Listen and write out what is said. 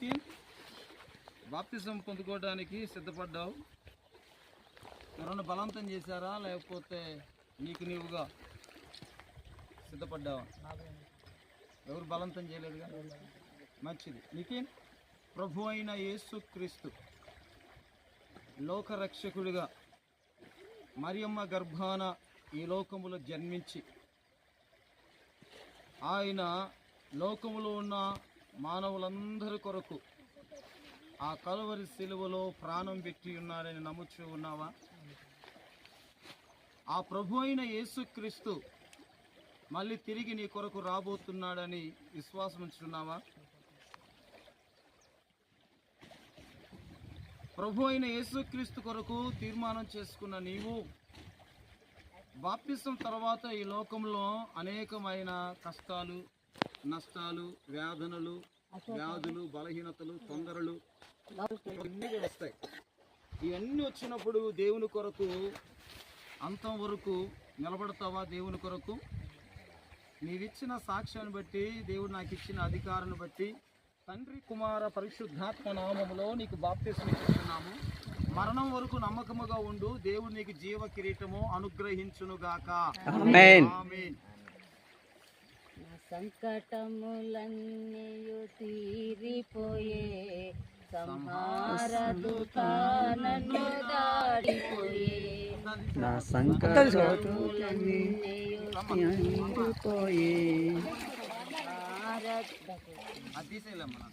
నితిన్ బాప్తిజం పొందుకోవడానికి సిద్ధపడ్డావు. ఎవరన్నా బలవంతం చేశారా లేకపోతే నీకు నీవుగా సిద్ధపడ్డావా? ఎవరు బలవంతం చేయలేదుగా, మంచిది. నితిన్, ప్రభు అయిన యేసుక్రీస్తు లోకరక్షకుడిగా మరియమ్మ గర్భాన ఈ లోకములో జన్మించి ఆయన లోకములో ఉన్న మానవులందరి కొరకు ఆ కలువరి సిలువలో ప్రాణం పెట్టి ఉన్నాడని నమ్ముచూ ఉన్నావా? ఆ ప్రభు అయిన యేసుక్రీస్తు మళ్ళీ తిరిగి నీ కొరకు రాబోతున్నాడని విశ్వాసం ఉంచుతున్నావా? ప్రభు అయిన యేసుక్రీస్తు కొరకు తీర్మానం చేసుకున్న నీవు బాప్తిసం తర్వాత ఈ లోకంలో అనేకమైన కష్టాలు, నష్టాలు, వ్యాధులు, బలహీనతలు, తొందరలు ఇవన్నీ వస్తాయి. ఇవన్నీ వచ్చినప్పుడు దేవుని కొరకు అంతం వరకు నిలబడతావా? దేవుని కొరకు నీవిచ్చిన సాక్ష్యాన్ని బట్టి, దేవుడు నాకు ఇచ్చిన అధికారాన్ని బట్టి, తండ్రి కుమార పరిశుద్ధాత్మ నామములో నీకు బాప్తిసం ఇస్తున్నాము. మరణం వరకు నమ్మకముగా ఉండు. దేవుడు నీకు జీవ కిరీటము అనుగ్రహించునుగాక. ఆమేన్. ఆమేన్. సంకటములన్నీయు తీరిపోయే, సంహార దూతనన్ను దాడిపోయే, నా సంకటములన్నీయు తీరిపోయే. అది తీసేయాలమ్మా.